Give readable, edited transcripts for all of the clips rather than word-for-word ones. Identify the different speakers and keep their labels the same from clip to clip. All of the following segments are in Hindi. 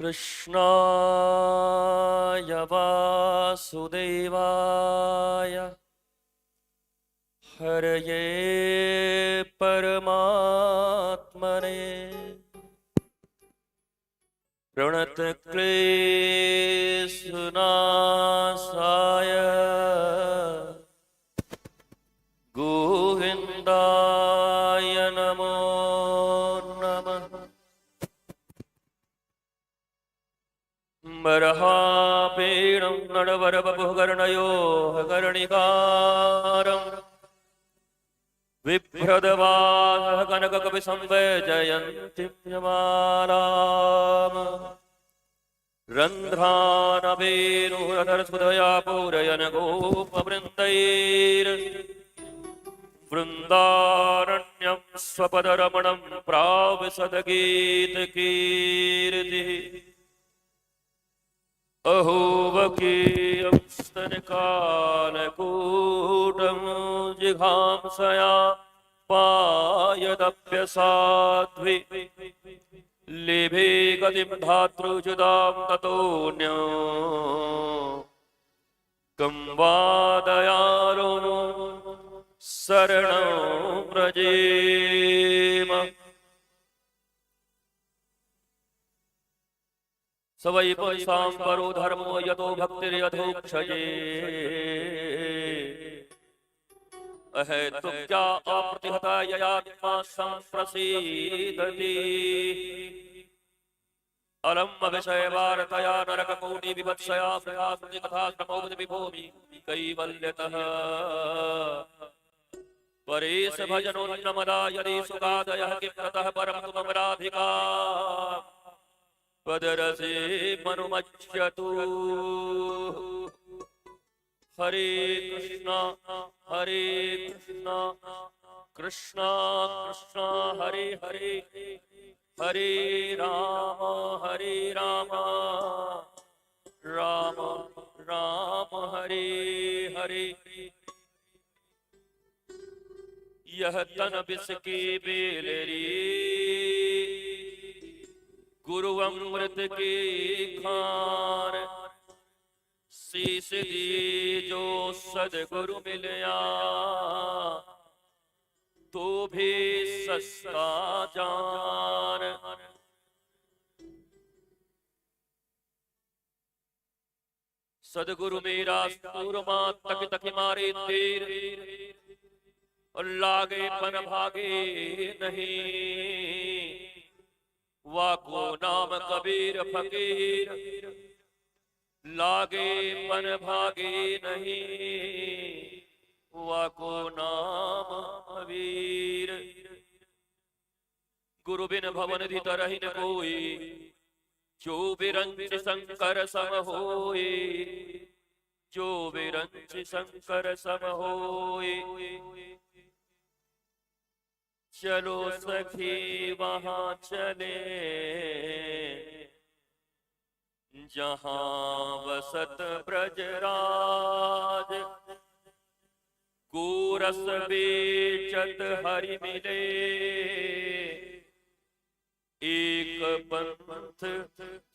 Speaker 1: कृष्णाय वासुदेवाय हरये परमात्मने प्रणतक्लेशनाशाय गोविन्दाय नमो नमः। बर्हापीडं नडवरवपुर्गर्णयोः कर्णिकारम् बिभ्रदवासः कनककपिसंवेजयन्तीं यमालाम् रन्ध्रानवेणुरधरस्फुटया पूरयन् गोपवृन्दैर्वृन्दारण्यं स्वपदरमणं प्राविशदगीतकीर्तिः अहोवकीयं स्तनकालकूटं जिघांसया पायदप्यसाध्वि लेभे गतिं धातृजुदां ततोऽन्यो कं वादयारो शरणं व्रजेम। स वै पुंसां परो धर्मो यतो भक्तिर्यथोक्षये अहेतुक्या अप्रतिहता ययात्मा सम्प्रसीदति अलम्बविषयवार्तया नरककोटिविभत्सया प्रयासकथाश्रमोपति विभूमि कैवल्यतः परेश भजनोन्नमदा यदि सुखादयः किं ततः परं मम राधिका पदरसे मनुमच्यतु। हरे कृष्णा कृष्णा कृष्णा हरे हरे हरे राम राम राम हरे हरे। यह तन बिस की बेलरी गुरु अमृत की खान शीश दी जो सदगुरु मिलया तो भी सस्ता जान। सदगुरु मेरा सूरमा तक तक मारे तीर और लागे पन भागे नहीं। वाको नाम कबीर फकीर लागे पन भागे नहीं। वाको नाम कबीर गुरु बिन भवन धित रहि न कोई जो बिरंच शंकर सम होए। जो बिरंच शंकर सम होए। चलो सखी वहां चले जहां वसत ब्रजराज। गोरस बेचत हरि मिले एक पंथ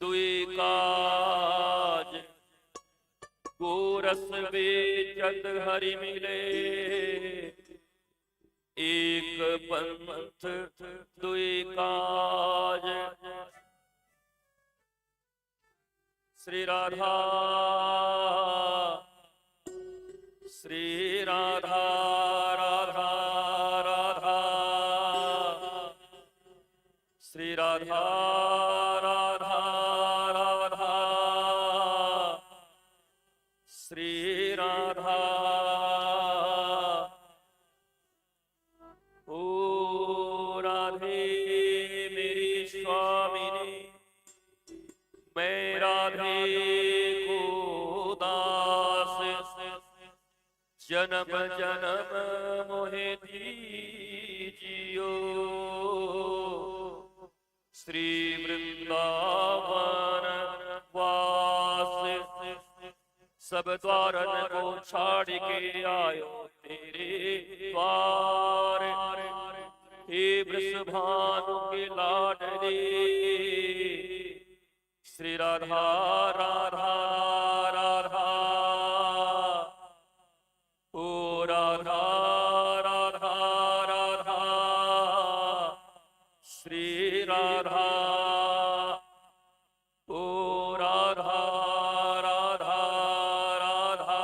Speaker 1: दुई काज। गोरस बेचत हरि मिले एक पंथ दुई काज। श्री राधा राधा राधा श्री राधा राधा राधा श्री राधा। ओ राधे मेरी स्वामिनी मैं राधे को दास जन्म जन्म मोहे दीजियो। श्री वृंदावन वास सब द्वारन को छाड़ के आयो तेरे द्वार। हे वृषभानु के लाडले श्री राधा राधा राधा, ओ राधा राधा राधा, श्री राधा, ओ राधा राधा राधा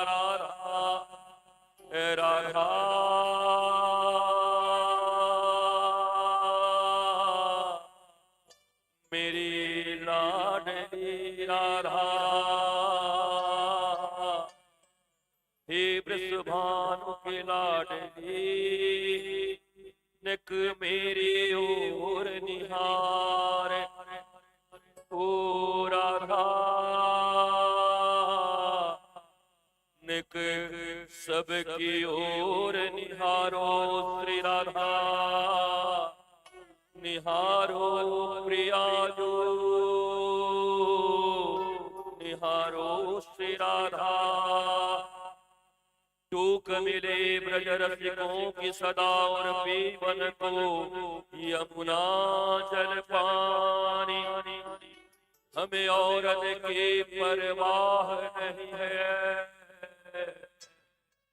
Speaker 1: राधा, राधा मेरी लाडली राधा, हे वृषभानु की लाडली, निक मेरी ओर निहार, ओ राधा निक सबकी ओर निहारो, श्री राधा निहारो प्रियाजो, निहारो श्री राधा, टूक मिले ब्रज रसिकों की सदा और पीवन को यमुना जल पानी, हमें औरत की परवाह नहीं है,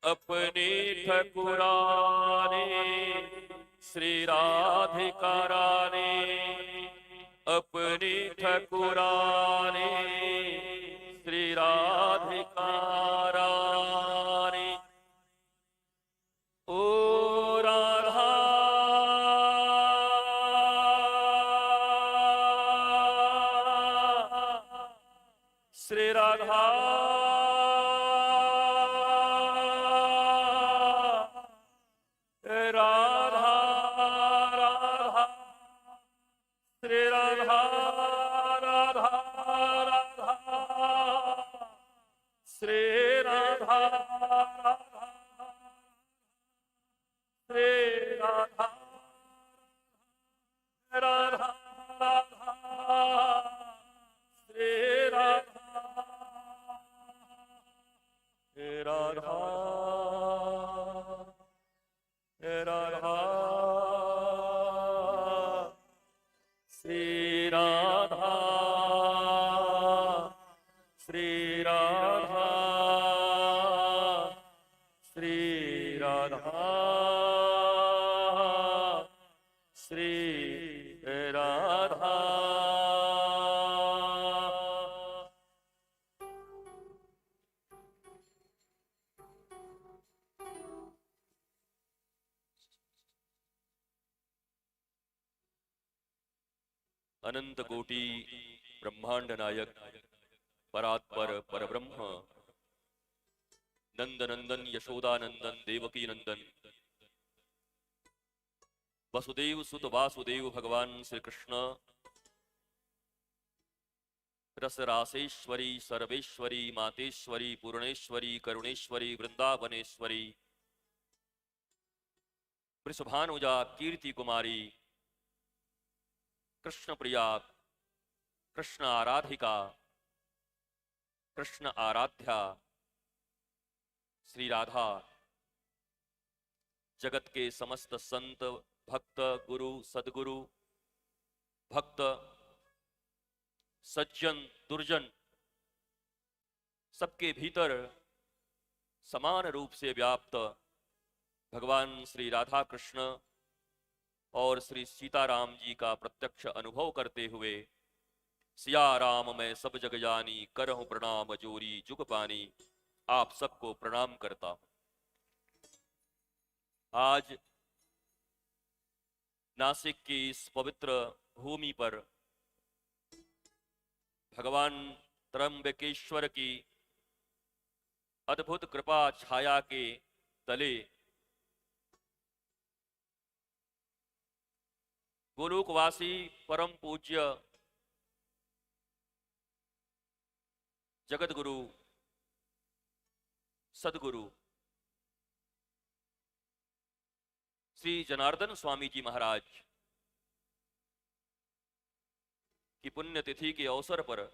Speaker 1: अपनी ठकुरानी श्री राधिका रानी, अपनी ठकुरानी श्री राधिका रानी, ओ राधा श्री राधा, राधा राधा श्री राधा राधा राधा, श्री राधा राधा, श्री राधा राधा राधा, श्री राधा राधा राधा, श्री राधा, श्री राधा, श्री राधा, श्री राधा। अनंत कोटि ब्रह्मांड नायक परात्पर परब्रह्म नंद नंदन यशोदानंदन देवकी नंदन वसुदेव सुत वासुदेव भगवान श्री कृष्ण रस रासेश्वरी सर्वेश्वरी मातेश्वरी पूर्णेश्वरी करुणेश्वरी वृंदावनेश्वरी वृषभानुजा कीर्ति कुमारी कृष्ण प्रिया कृष्ण आराधिका कृष्ण आराध्या श्री राधा जगत के समस्त संत भक्त गुरु सद्गुरु भक्त सज्जन दुर्जन सबके भीतर समान रूप से व्याप्त भगवान श्री राधा कृष्ण और श्री सीताराम जी का प्रत्यक्ष अनुभव करते हुए सिया राम मैं सब जग जानी करहूं प्रणाम जोरी जुग पानी आप सबको प्रणाम करता हूं। आज नासिक की इस पवित्र भूमि पर भगवान त्र्यंबकेश्वर की अद्भुत कृपा छाया के तले गोलोकवासी परम पूज्य जगत गुरु सदगुरु श्री जनार्दन स्वामी जी महाराज की पुण्यतिथि के अवसर पर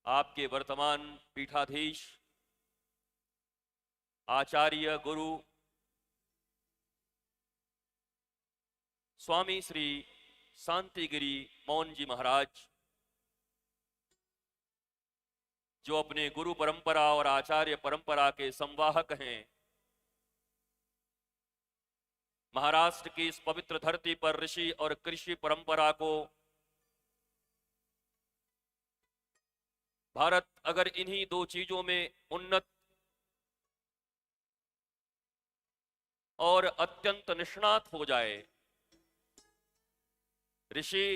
Speaker 1: आपके वर्तमान पीठाधीश आचार्य गुरु स्वामी श्री शांतिगिरी मौन जी महाराज जो अपने गुरु परंपरा और आचार्य परंपरा के संवाहक हैं। महाराष्ट्र की इस पवित्र धरती पर ऋषि और कृषि परंपरा को भारत अगर इन्हीं दो चीजों में उन्नत और अत्यंत निष्णात हो जाए, ऋषि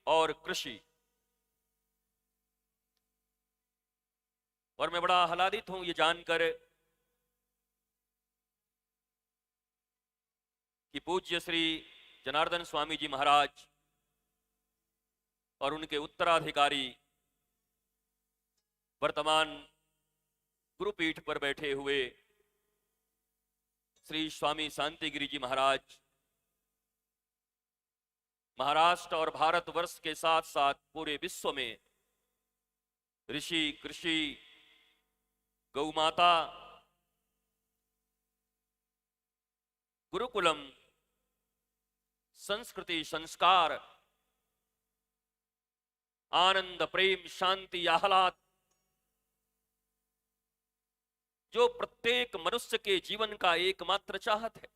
Speaker 1: और कृषि, और मैं बड़ा आह्लादित हूं ये जानकर कि पूज्य श्री जनार्दन स्वामी जी महाराज और उनके उत्तराधिकारी वर्तमान गुरुपीठ पर बैठे हुए श्री स्वामी शांतिगिरी जी महाराज महाराष्ट्र और भारतवर्ष के साथ साथ पूरे विश्व में ऋषि, कृषि, गौमाता, गुरुकुलम, संस्कृति, संस्कार, आनंद, प्रेम, शांति, आह्लाद, जो प्रत्येक मनुष्य के जीवन का एकमात्र चाहत है।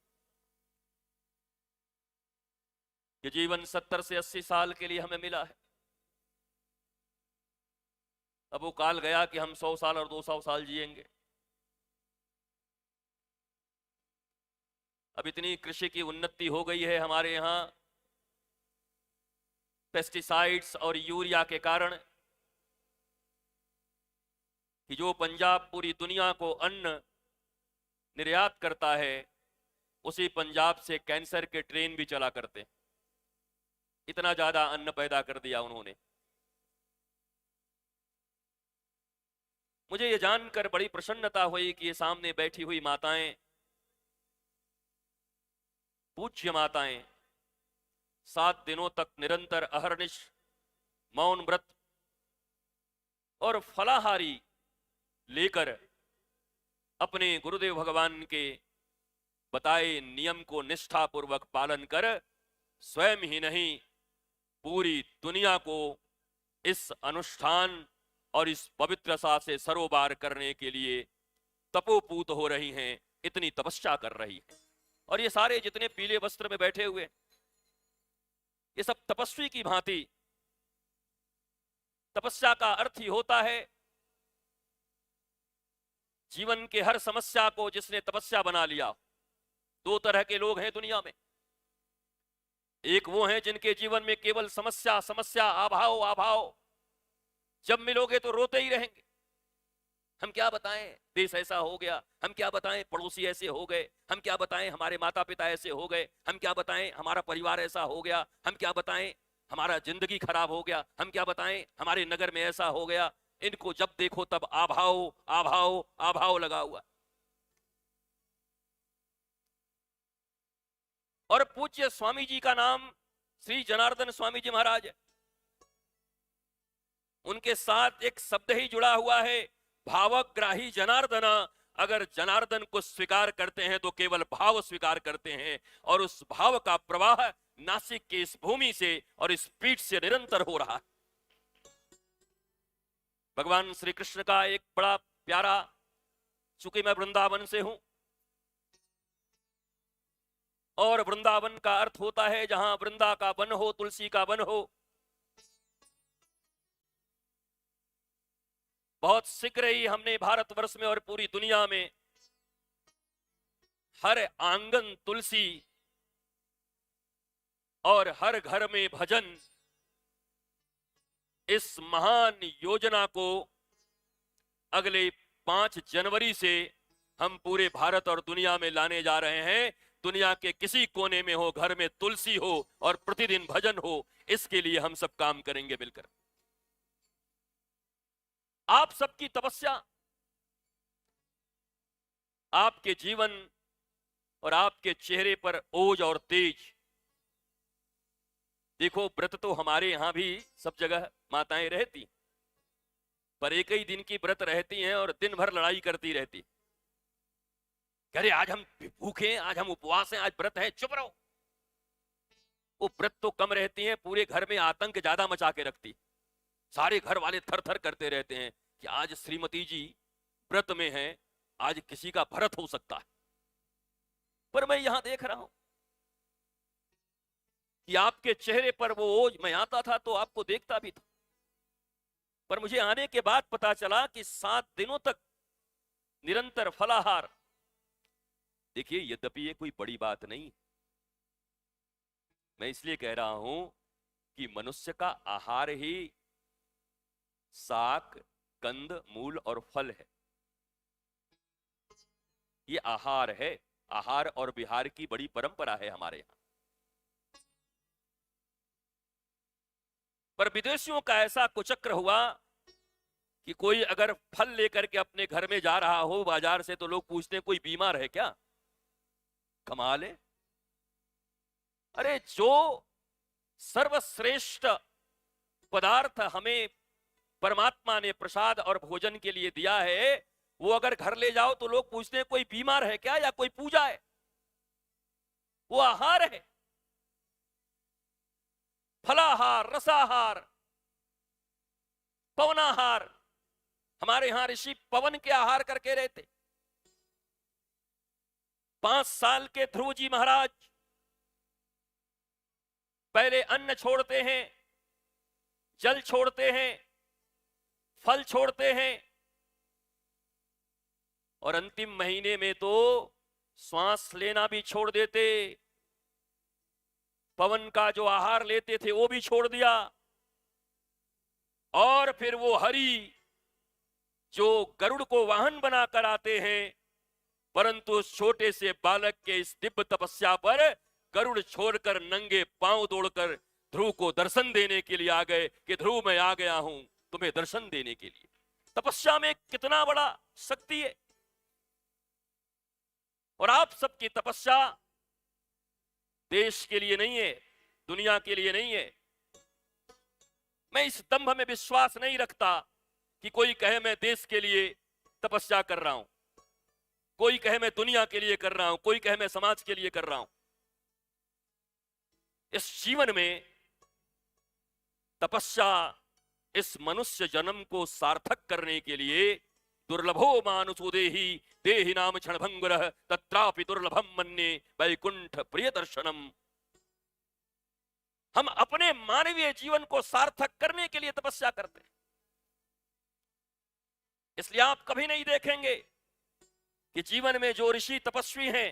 Speaker 1: ये जीवन 70 से 80 साल के लिए हमें मिला है। अब वो काल गया कि हम 100 साल और 200 साल जिएंगे। अब इतनी कृषि की उन्नति हो गई है हमारे यहाँ पेस्टिसाइड्स और यूरिया के कारण कि जो पंजाब पूरी दुनिया को अन्न निर्यात करता है, उसी पंजाब से कैंसर के ट्रेन भी चला करते हैं। इतना ज्यादा अन्न पैदा कर दिया उन्होंने। मुझे ये जानकर बड़ी प्रसन्नता हुई कि ये सामने बैठी हुई माताएं, पूज्य माताएं, 7 दिनों तक निरंतर अहर्निश मौन व्रत और फलाहारी लेकर अपने गुरुदेव भगवान के बताए नियम को निष्ठापूर्वक पालन कर स्वयं ही नहीं पूरी दुनिया को इस अनुष्ठान और इस पवित्रता से सरोबार करने के लिए तपोपूत हो रही हैं, इतनी तपस्या कर रही हैं। और ये सारे जितने पीले वस्त्र में बैठे हुए, ये सब तपस्वी की भांति। तपस्या का अर्थ ही होता है जीवन के हर समस्या को जिसने तपस्या बना लिया। 2 तरह के लोग हैं दुनिया में। एक वो हैं जिनके जीवन में केवल समस्या समस्या, अभाव अभाव, जब मिलोगे तो रोते ही रहेंगे। हम क्या बताएं देश ऐसा हो गया, हम क्या बताएं पड़ोसी ऐसे हो गए, हम क्या बताएं हमारे माता पिता ऐसे हो गए, हम क्या बताएं हमारा परिवार ऐसा हो गया, हम क्या बताएं हमारा जिंदगी खराब हो गया, हम क्या बताएं हमारे नगर में ऐसा हो गया। इनको जब देखो तब अभाव अभाव अभाव लगा हुआ। और पूज्य स्वामी जी का नाम श्री जनार्दन स्वामी जी महाराज है। उनके साथ एक शब्द ही जुड़ा हुआ है, भावग्राही जनार्दन। अगर जनार्दन को स्वीकार करते हैं तो केवल भाव स्वीकार करते हैं, और उस भाव का प्रवाह नासिक की इस भूमि से और इस पीठ से निरंतर हो रहा है। भगवान श्री कृष्ण का एक बड़ा प्यारा, चूंकि मैं वृंदावन से हूं और वृंदावन का अर्थ होता है जहां वृंदा का वन हो, तुलसी का वन हो। बहुत शीघ्र ही हमने भारतवर्ष में और पूरी दुनिया में हर आंगन तुलसी और हर घर में भजन, इस महान योजना को अगले 5 जनवरी से हम पूरे भारत और दुनिया में लाने जा रहे हैं। दुनिया के किसी कोने में हो, घर में तुलसी हो और प्रतिदिन भजन हो, इसके लिए हम सब काम करेंगे मिलकर। आप सबकी तपस्या, आपके जीवन और आपके चेहरे पर ओज और तेज। देखो, व्रत तो हमारे यहां भी सब जगह माताएं रहती, पर एक ही दिन की व्रत रहती हैं और दिन भर लड़ाई करती रहती। अरे आज हम भूखे हैं, आज हम उपवास हैं, आज व्रत है, चुप रहो। वो व्रत तो कम रहती है, पूरे घर में आतंक ज्यादा मचा के रखती। सारे घर वाले थर थर करते रहते हैं कि आज श्रीमती जी व्रत में हैं, आज किसी का भरत हो सकता है। पर मैं यहां देख रहा हूं कि आपके चेहरे पर वो ओज, मैं आता था तो आपको देखता भी था, पर मुझे आने के बाद पता चला कि 7 दिनों तक निरंतर फलाहार। देखिए, यद्यपि ये कोई बड़ी बात नहीं, मैं इसलिए कह रहा हूं कि मनुष्य का आहार ही शाक, कंद, मूल और फल है। ये आहार है। आहार और विहार की बड़ी परंपरा है हमारे यहां। पर विदेशियों का ऐसा कुचक्र हुआ कि कोई अगर फल लेकर के अपने घर में जा रहा हो बाजार से, तो लोग पूछते हैं कोई बीमार है क्या? कमाल है। अरे, जो सर्वश्रेष्ठ पदार्थ हमें परमात्मा ने प्रसाद और भोजन के लिए दिया है, वो अगर घर ले जाओ तो लोग पूछते हैं कोई बीमार है क्या या कोई पूजा है? वो आहार है। फलाहार, रसाहार, पवनाहार। हमारे यहां ऋषि पवन के आहार करके रहते। 5 साल के ध्रुव जी महाराज पहले अन्न छोड़ते हैं, जल छोड़ते हैं, फल छोड़ते हैं, और अंतिम महीने में तो श्वास लेना भी छोड़ देते। पवन का जो आहार लेते थे वो भी छोड़ दिया। और फिर वो हरि जो गरुड़ को वाहन बनाकर आते हैं, परंतु उस छोटे से बालक के इस दिव्य तपस्या पर गरुड़ छोड़कर नंगे पांव दौड़कर ध्रुव को दर्शन देने के लिए आ गए कि ध्रुव, मैं आ गया हूं तुम्हें दर्शन देने के लिए। तपस्या में कितना बड़ा शक्ति है। और आप सबकी तपस्या देश के लिए नहीं है, दुनिया के लिए नहीं है। मैं इस दंभ में विश्वास नहीं रखता कि कोई कहे मैं देश के लिए तपस्या कर रहा हूं, कोई कहे मैं दुनिया के लिए कर रहा हूं, कोई कहे मैं समाज के लिए कर रहा हूं। इस जीवन में तपस्या इस मनुष्य जन्म को सार्थक करने के लिए दुर्लभो मानुषो देहि देहि नाम क्षणभंगुरः तत्रापि दुर्लभम मन्ये वैकुंठ प्रिय दर्शनम। हम अपने मानवीय जीवन को सार्थक करने के लिए तपस्या करते हैं। इसलिए आप कभी नहीं देखेंगे कि जीवन में जो ऋषि तपस्वी हैं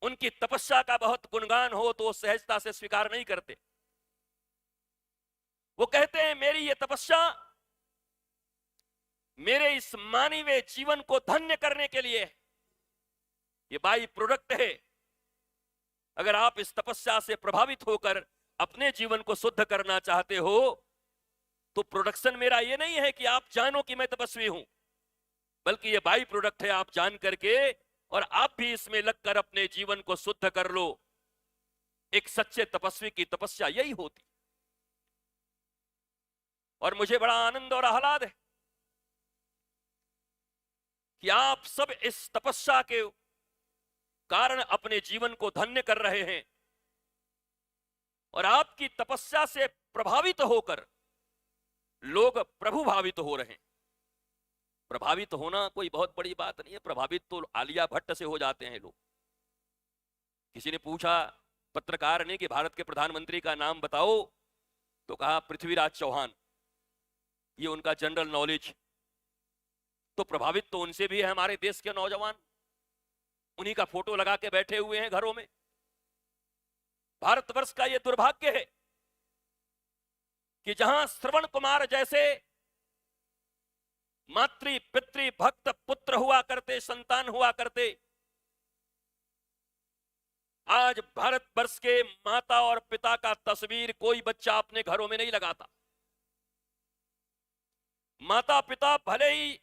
Speaker 1: उनकी तपस्या का बहुत गुणगान हो तो सहजता से स्वीकार नहीं करते। वो कहते हैं मेरी ये तपस्या मेरे इस मानवीय जीवन को धन्य करने के लिए है, ये बाई प्रोडक्ट है। अगर आप इस तपस्या से प्रभावित होकर अपने जीवन को शुद्ध करना चाहते हो तो प्रोडक्शन मेरा ये नहीं है कि आप जानो कि मैं तपस्वी हूं, बल्कि ये बाई प्रोडक्ट है आप जान करके और आप भी इसमें लगकर अपने जीवन को शुद्ध कर लो। एक सच्चे तपस्वी की तपस्या यही होती। और मुझे बड़ा आनंद और आह्लाद है कि आप सब इस तपस्या के कारण अपने जीवन को धन्य कर रहे हैं और आपकी तपस्या से प्रभावित होकर लोग प्रभु भावित हो रहे हैं। प्रभावित होना कोई बहुत बड़ी बात नहीं है, प्रभावित तो आलिया भट्ट से हो जाते हैं लोग। किसी ने पूछा पत्रकार ने कि भारत के प्रधानमंत्री का नाम बताओ, तो कहा पृथ्वीराज चौहान, ये उनका जनरल नॉलेज। तो प्रभावित तो उनसे भी है हमारे देश के नौजवान, उन्हीं का फोटो लगा के बैठे हुए हैं घरों में। भारतवर्ष का यह दुर्भाग्य है कि जहां श्रवण कुमार जैसे मातृ पितृ भक्त पुत्र हुआ करते, संतान हुआ करते, आज भारतवर्ष के माता और पिता का तस्वीर कोई बच्चा अपने घरों में नहीं लगाता। माता पिता भले ही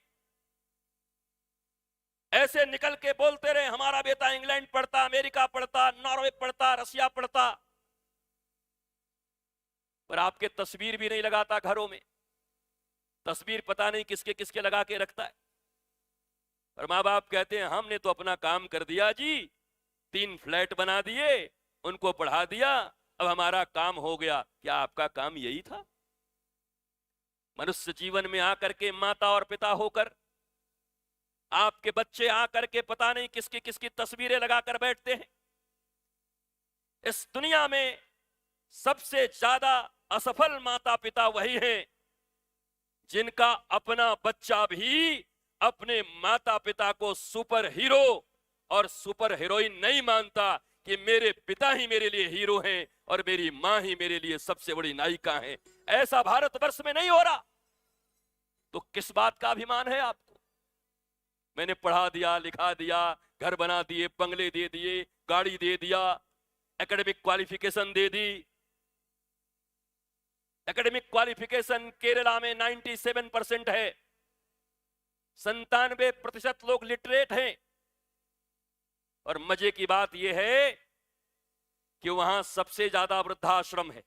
Speaker 1: ऐसे निकल के बोलते रहे हमारा बेटा इंग्लैंड पढ़ता, अमेरिका पढ़ता, नॉर्वे पढ़ता, रसिया पढ़ता, पर आपके तस्वीर भी नहीं लगाता घरों में। तस्वीर पता नहीं किसके किसके लगा के रखता है। और माँ बाप कहते हैं हमने तो अपना काम कर दिया जी, 3 फ्लैट बना दिए, उनको पढ़ा दिया, अब हमारा काम हो गया। क्या आपका काम यही था? मनुष्य जीवन में आकर के माता और पिता होकर आपके बच्चे आकर के पता नहीं किसकी किसकी तस्वीरें लगाकर बैठते हैं। इस दुनिया में सबसे ज्यादा असफल माता पिता वही हैं जिनका अपना बच्चा भी अपने माता पिता को सुपर हीरो और सुपर हीरोइन नहीं मानता कि मेरे पिता ही मेरे लिए हीरो हैं और मेरी मां ही मेरे लिए सबसे बड़ी नायिका है। ऐसा भारतवर्ष में नहीं हो रहा, तो किस बात का अभिमान है आपको? मैंने पढ़ा दिया, लिखा दिया, घर बना दिए, बंगले दे दिए, गाड़ी दे दिया, एकेडमिक क्वालिफिकेशन दे दी। एकेडमिक क्वालिफिकेशन केरला में 97% है, 97% लोग लिटरेट हैं। और मजे की बात यह है कि वहां सबसे ज्यादा वृद्धाश्रम है।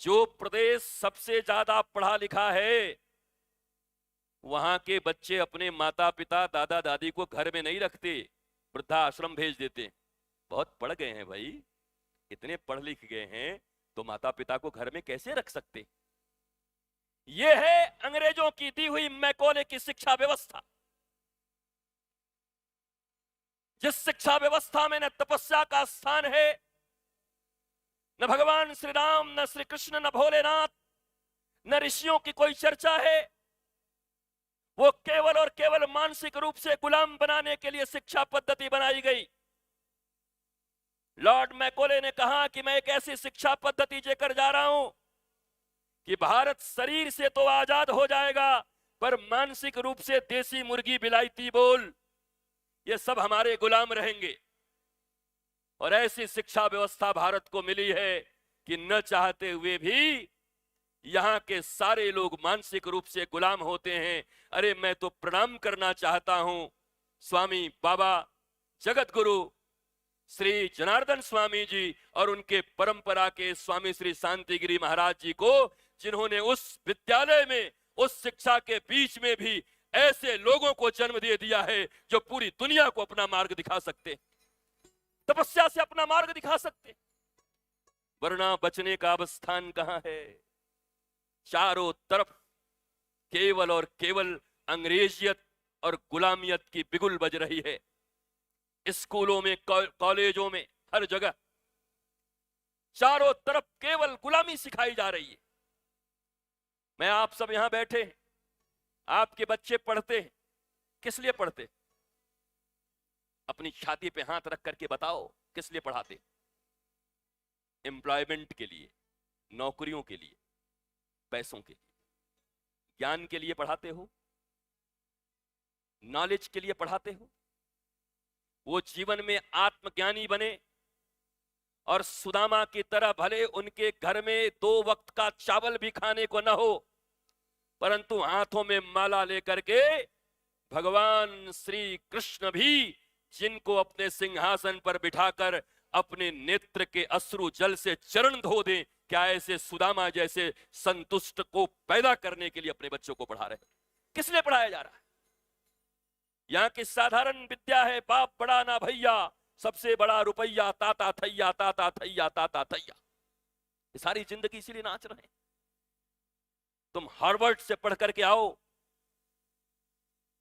Speaker 1: जो प्रदेश सबसे ज्यादा पढ़ा लिखा है वहां के बच्चे अपने माता पिता दादा दादी को घर में नहीं रखते, वृद्धाश्रम भेज देते। बहुत पढ़ गए हैं भाई, इतने पढ़ लिख गए हैं तो माता पिता को घर में कैसे रख सकते? यह है अंग्रेजों की दी हुई मैकॉले की शिक्षा व्यवस्था। जिस शिक्षा व्यवस्था में न तपस्या का स्थान है, न भगवान श्री राम, न श्री कृष्ण, न भोलेनाथ, न ऋषियों की कोई चर्चा है, वो केवल और केवल मानसिक रूप से गुलाम बनाने के लिए शिक्षा पद्धति बनाई गई। लॉर्ड मैकॉले ने कहा कि मैं एक ऐसी शिक्षा पद्धति लेकर जा रहा हूं कि भारत शरीर से तो आजाद हो जाएगा पर मानसिक रूप से देसी मुर्गी बिलायती बोल ये सब हमारे गुलाम रहेंगे। और ऐसी शिक्षा व्यवस्था भारत को मिली है कि न चाहते हुए भी यहां के सारे लोग मानसिक रूप से गुलाम होते हैं। अरे मैं तो प्रणाम करना चाहता हूं स्वामी बाबा जगत गुरु श्री जनार्दन स्वामी जी और उनके परंपरा के स्वामी श्री शांतिगिरी महाराज जी को, जिन्होंने उस विद्यालय में, उस शिक्षा के बीच में भी ऐसे लोगों को जन्म दे दिया है जो पूरी दुनिया को अपना मार्ग दिखा सकते, तपस्या से अपना मार्ग दिखा सकते। वरना बचने का अब स्थान कहां है? चारों तरफ केवल और केवल अंग्रेजियत और गुलामियत की बिगुल बज रही है। स्कूलों में, कॉलेजों में, हर जगह चारों तरफ केवल गुलामी सिखाई जा रही है। मैं आप सब यहां बैठे हैं, आपके बच्चे पढ़ते हैं, किस लिए पढ़ते? अपनी छाती पे हाथ रख करके बताओ किस लिए पढ़ाते? एम्प्लॉयमेंट के लिए, नौकरियों के लिए, पैसों के लिए, ज्ञान के लिए पढ़ाते हो, नॉलेज के लिए पढ़ाते हो। वो जीवन में आत्मज्ञानी बने और सुदामा की तरह भले उनके घर में 2 वक्त का चावल भी खाने को न हो, परंतु हाथों में माला लेकर के भगवान श्री कृष्ण भी जिनको अपने सिंहासन पर बिठाकर अपने नेत्र के अश्रु जल से चरण धो दें, क्या ऐसे सुदामा जैसे संतुष्ट को पैदा करने के लिए अपने बच्चों को पढ़ा रहे? किस लिए पढ़ाया जा रहा है? यहां की साधारण विद्या है, बाप बड़ा ना भैया, सबसे बड़ा रुपया, ताता थैया, ताता थैया, ताता थैया। ये सारी जिंदगी इसीलिए नाच रहे हैं। तुम हार्वर्ड से पढ़ करके आओ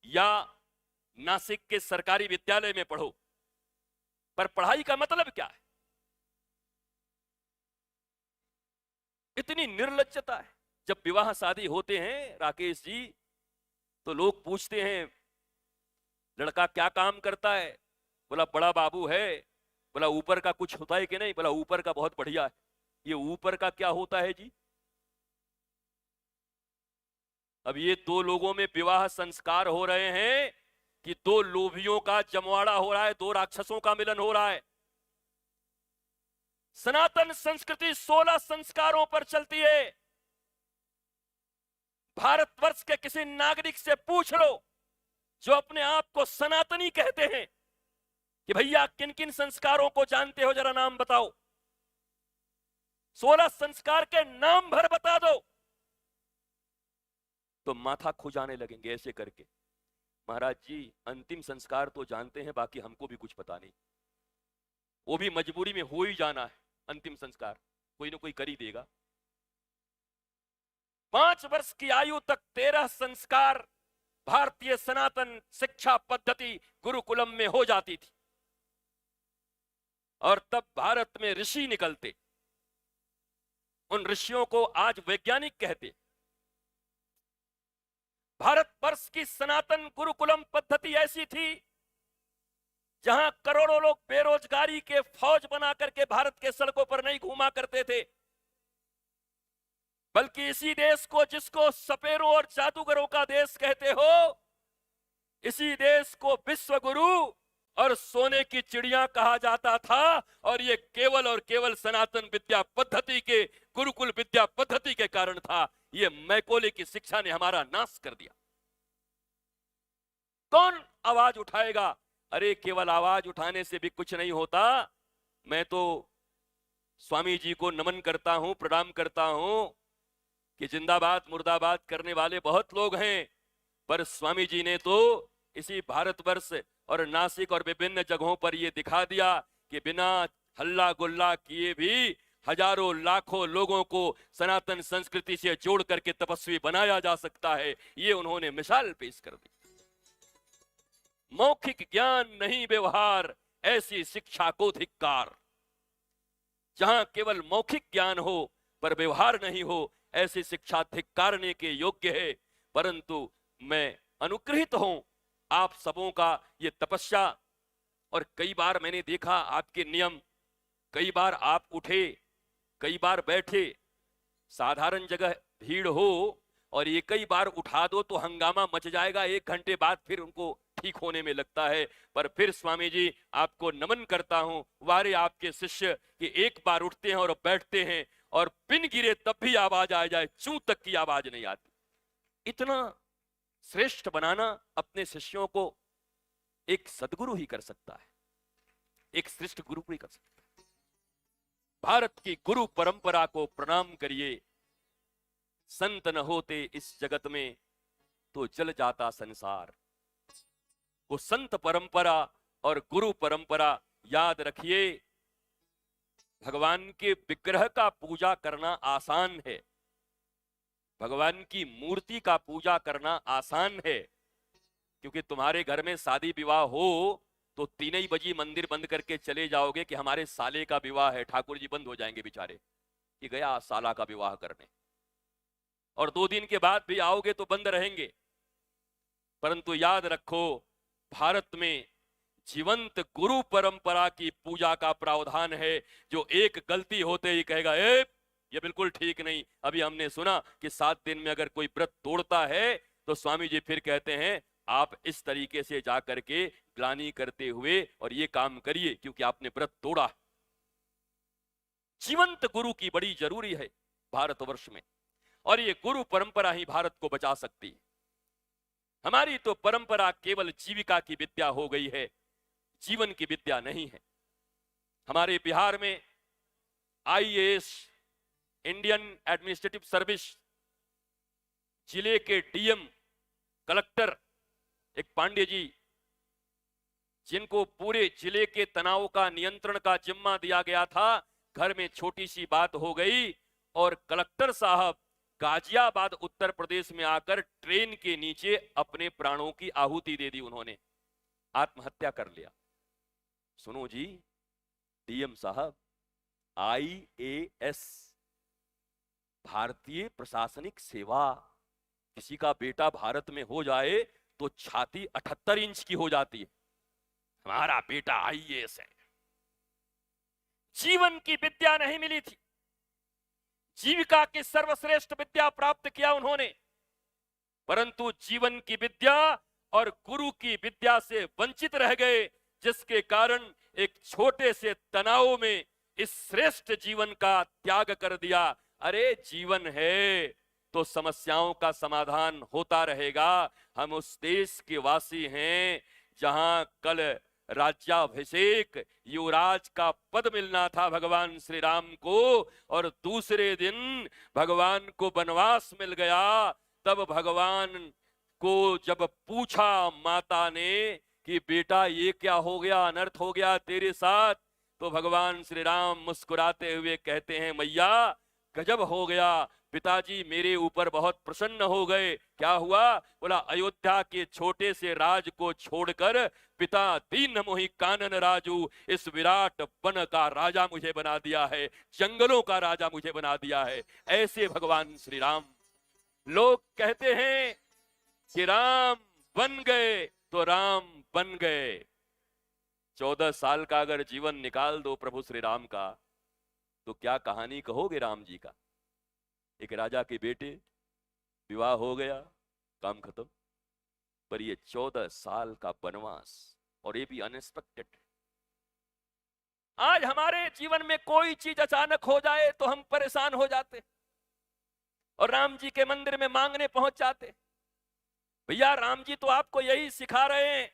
Speaker 1: या नासिक के सरकारी विद्यालय में पढ़ो, पर पढ़ाई का मतलब क्या है? इतनी निर्लज्जता है। जब विवाह शादी होते हैं राकेश जी, तो लोग पूछते हैं लड़का क्या काम करता है? बोला बड़ा बाबू है। बोला ऊपर का कुछ होता है कि नहीं? बोला ऊपर का बहुत बढ़िया है। ये ऊपर का क्या होता है जी? अब ये 2 लोगों में विवाह संस्कार हो रहे हैं कि 2 लोभियों का जमवाड़ा हो रहा है, 2 राक्षसों का मिलन हो रहा है। सनातन संस्कृति 16 संस्कारों पर चलती है। भारतवर्ष के किसी नागरिक से पूछ लो जो अपने आप को सनातनी कहते हैं कि भैया किन किन संस्कारों को जानते हो, जरा नाम बताओ। 16 संस्कार के नाम भर बता दो तो माथा खुजाने लगेंगे ऐसे करके। महाराज जी अंतिम संस्कार तो जानते हैं, बाकी हमको भी कुछ पता नहीं। वो भी मजबूरी में हो ही जाना है। अंतिम संस्कार कोई ना कोई कर ही देगा। 5 वर्ष की आयु तक 13 संस्कार भारतीय सनातन शिक्षा पद्धति गुरुकुलम में हो जाती थी। और तब भारत में ऋषि निकलते, उन ऋषियों को आज वैज्ञानिक कहते। भारत वर्ष की सनातन गुरुकुलम पद्धति ऐसी थी जहां करोड़ों लोग बेरोजगारी के फौज बना करके भारत के सड़कों पर नहीं घूमा करते थे, बल्कि इसी देश को, जिसको सपेरों और जादूगरों का देश कहते हो, इसी देश को विश्व गुरु और सोने की चिड़िया कहा जाता था। और ये केवल और केवल सनातन विद्या पद्धति के, गुरुकुल विद्या पद्धति के कारण था। ये मैकोले की शिक्षा ने हमारा नाश कर दिया। कौन आवाज उठाएगा? अरे केवल आवाज उठाने से भी कुछ नहीं होता। मैं तो स्वामी जी को नमन करता हूं, प्रणाम करता हूं कि जिंदाबाद मुर्दाबाद करने वाले बहुत लोग हैं, पर स्वामी जी ने तो इसी भारतवर्ष और नासिक और विभिन्न जगहों पर यह दिखा दिया कि बिना हल्ला गुल्ला किए भी हजारों लाखों लोगों को सनातन संस्कृति से जोड़ करके तपस्वी बनाया जा सकता है। ये उन्होंने मिसाल पेश कर दी। मौखिक ज्ञान नहीं व्यवहार, ऐसी शिक्षा को धिक्कार। जहां केवल मौखिक ज्ञान हो पर व्यवहार नहीं हो, ऐसी शिक्षा धिक्कारने के योग्य है। परंतु मैं अनुग्रहित हूं आप सबों का ये तपस्या। और कई बार मैंने देखा आपके नियम, कई बार आप उठे, कई बार बैठे, साधारण जगह भीड़ हो और ये कई बार उठा दो तो हंगामा मच जाएगा। 1 घंटे बाद फिर उनको ठीक होने में लगता है। पर फिर स्वामी जी आपको नमन करता हूं, वारे आपके शिष्य कि एक बार उठते हैं और बैठते हैं और पिन गिरे तब भी आवाज आ जाए, चूं तक की आवाज नहीं आती। इतना श्रेष्ठ बनाना अपने शिष्यों को एक सदगुरु ही कर सकता है, एक श्रेष्ठ गुरु ही कर सकता है। भारत की गुरु परंपरा को प्रणाम करिए। संत न होते इस जगत में तो जल जाता संसार। वो संत परंपरा और गुरु परंपरा याद रखिए। भगवान के विग्रह का पूजा करना आसान है, भगवान की मूर्ति का पूजा करना आसान है। क्योंकि तुम्हारे घर में शादी विवाह हो तो 3 ही बजे मंदिर बंद करके चले जाओगे कि हमारे साले का विवाह है, ठाकुर जी बंद हो जाएंगे बेचारे कि गया साला का विवाह करने। और 2 दिन के बाद भी आओगे तो बंद रहेंगे। परंतु याद रखो, भारत में जीवंत गुरु परंपरा की पूजा का प्रावधान है। जो एक गलती होते ही कहेगा ये बिल्कुल ठीक नहीं। अभी हमने सुना कि 7 दिन में अगर कोई व्रत तोड़ता है तो स्वामी जी फिर कहते हैं आप इस तरीके से जाकर के ग्लानि करते हुए और ये काम करिए क्योंकि आपने व्रत तोड़ा। जीवंत गुरु की बड़ी जरूरी है भारतवर्ष में, और ये गुरु परंपरा ही भारत को बचा सकती है। हमारी तो परंपरा केवल जीविका की विद्या हो गई है, जीवन की विद्या नहीं है। हमारे बिहार में आईएएस, इंडियन एडमिनिस्ट्रेटिव सर्विस, जिले के डीएम, कलेक्टर एक पांडे जी, जिनको पूरे जिले के तनाव का नियंत्रण का जिम्मा दिया गया था, घर में छोटी सी बात हो गई और कलेक्टर साहब गाजियाबाद उत्तर प्रदेश में आकर ट्रेन के नीचे अपने प्राणों की आहुति दे दी। उन्होंने आत्महत्या कर लिया। सुनो जी, डीएम साहब, आईएएस, भारतीय प्रशासनिक सेवा, किसी का बेटा भारत में हो जाए तो छाती 78 इंच की हो जाती है। हमारा बेटा आईएएस है। जीवन की विद्या नहीं मिली थी, जीविका की सर्वश्रेष्ठ विद्या प्राप्त किया उन्होंने, परंतु जीवन की विद्या और गुरु की विद्या से वंचित रह गए, जिसके कारण एक छोटे से तनाव में इस श्रेष्ठ जीवन का त्याग कर दिया। अरे जीवन है तो समस्याओं का समाधान होता रहेगा। हम उस देश के वासी हैं जहां कल राज्याभिषेक, युवराज का पद मिलना था भगवान श्री राम को, और दूसरे दिन भगवान को वनवास मिल गया। तब भगवान को जब पूछा माता ने कि बेटा ये क्या हो गया, अनर्थ हो गया तेरे साथ, तो भगवान श्री राम मुस्कुराते हुए कहते हैं, मैया गजब हो गया, पिताजी मेरे ऊपर बहुत प्रसन्न हो गए। क्या हुआ? बोला अयोध्या के छोटे से राज को छोड़कर पिता दीन मोहि कानन राजू, इस विराट वन का राजा मुझे बना दिया है, जंगलों का राजा मुझे बना दिया है। ऐसे भगवान श्री राम। लोग कहते हैं कि राम बन गए तो राम बन गए। 14 साल का अगर जीवन निकाल दो प्रभु श्री राम का, तो क्या कहानी कहोगे राम जी का? एक राजा के बेटे, विवाह हो गया, काम खत्म। पर ये 14 साल का वनवास, और ये भी अनएक्सपेक्टेड। आज हमारे जीवन में कोई चीज अचानक हो जाए तो हम परेशान हो जाते और राम जी के मंदिर में मांगने पहुंच जाते। भैया राम जी तो आपको यही सिखा रहे हैं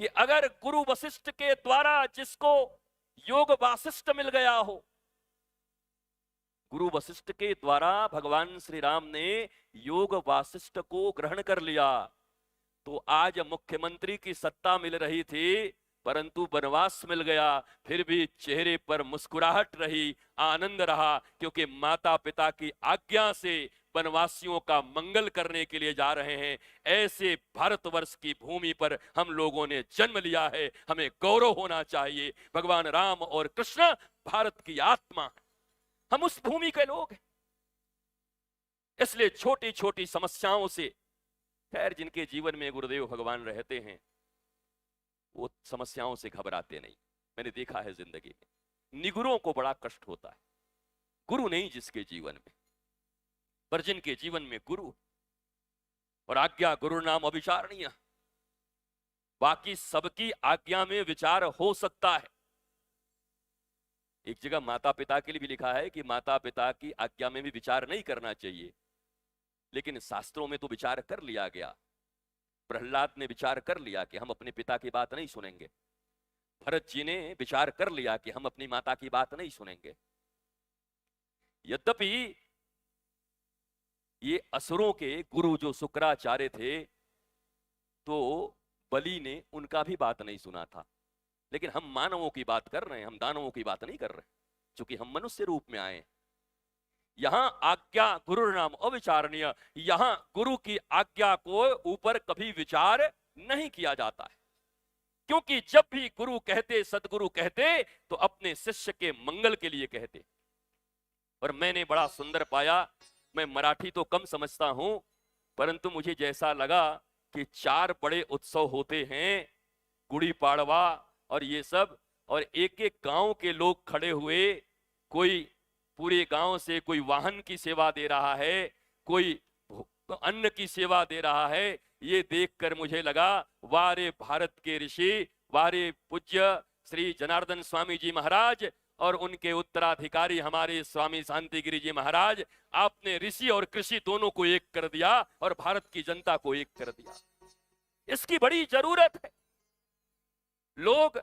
Speaker 1: कि अगर गुरु वशिष्ठ के द्वारा जिसको योग वासिष्ठ मिल गया हो, गुरु वशिष्ठ के द्वारा भगवान श्री राम ने योग वासिष्ठ को ग्रहण कर लिया, तो आज मुख्यमंत्री की सत्ता मिल रही थी परंतु वनवास मिल गया, फिर भी चेहरे पर मुस्कुराहट रही, आनंद रहा, क्योंकि माता पिता की आज्ञा से वनवासियों का मंगल करने के लिए जा रहे हैं। ऐसे भारतवर्ष की भूमि पर हम लोगों ने जन्म लिया है, हमें गौरव होना चाहिए। भगवान राम और कृष्ण भारत की आत्मा, हम उस भूमि के लोग हैं। इसलिए छोटी छोटी समस्याओं से, खैर जिनके जीवन में गुरुदेव भगवान रहते हैं वो समस्याओं से घबराते नहीं। मैंने देखा है जिंदगी में निगुरों को बड़ा कष्ट होता है, गुरु नहीं जिसके जीवन में, पर जिनके जीवन में गुरु और आज्ञा गुरु नाम अविचारणीय, बाकी सबकी आज्ञा में विचार हो सकता है। एक जगह माता पिता के लिए भी लिखा है कि माता पिता की आज्ञा में भी विचार नहीं करना चाहिए, लेकिन शास्त्रों में तो विचार कर लिया गया। प्रहलाद ने विचार कर लिया कि हम अपने पिता की बात नहीं सुनेंगे, भरत जी ने विचार कर लिया कि हम अपनी माता की बात नहीं सुनेंगे। यद्यपि ये असुरों के गुरु जो शुक्राचार्य थे, तो बलि ने उनका भी बात नहीं सुना था, लेकिन हम मानवों की बात कर रहे हैं, हम दानवों की बात नहीं कर रहे, क्योंकि हम मनुष्य रूप में आए। यहां आज्ञा गुरु नाम अविचारणीय, यहां गुरु की आज्ञा को ऊपर कभी विचार नहीं किया जाता है, क्योंकि जब भी गुरु कहते, सदगुरु कहते, तो अपने शिष्य के मंगल के लिए कहते। और मैंने बड़ा सुंदर पाया, मैं मराठी तो कम समझता हूं, परंतु मुझे जैसा लगा कि 4 बड़े उत्सव होते हैं, गुड़ी पाड़वा और ये सब, और एक एक गांव के लोग खड़े हुए, कोई पूरे गांव से कोई वाहन की सेवा दे रहा है, कोई अन्न की सेवा दे रहा है। ये देखकर मुझे लगा, वारे भारत के ऋषि, वारे पूज्य श्री जनार्दन स्वामी जी महाराज और उनके उत्तराधिकारी हमारे स्वामी शांतिगिरी जी महाराज, आपने ऋषि और कृषि दोनों को एक कर दिया और भारत की जनता को एक कर दिया। इसकी बड़ी जरूरत है। लोग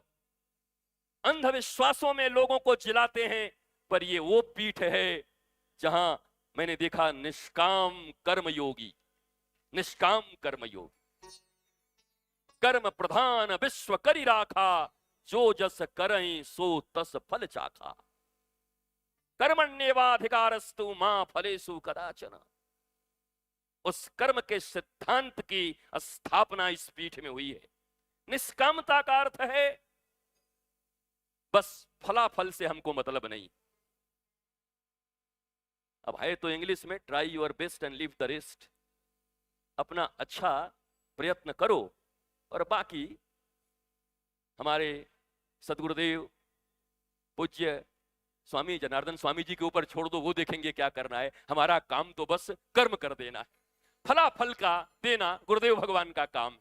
Speaker 1: अंधविश्वासों में लोगों को जिलाते हैं, पर ये वो पीठ है जहां मैंने देखा निष्काम कर्मयोगी, निष्काम कर्मयोगी, कर्म प्रधान विश्व करी राखा, जो जस करई सो तस फल चाखा, कर्मण्येवाधिकारस्तु मां फलेषु कदाचन। उस कर्म के सिद्धांत की स्थापना इस पीठ में हुई है। निष्कामता का अर्थ है बस फलाफल से हमको मतलब नहीं। अब है तो इंग्लिश में try your best and leave the rest, अपना अच्छा प्रयत्न करो और बाकी हमारे सदगुरुदेव पूज्य स्वामी जनार्दन स्वामी जी के ऊपर छोड़ दो, वो देखेंगे क्या करना है। हमारा काम तो बस कर्म कर देना है, फलाफल का देना गुरुदेव भगवान का काम।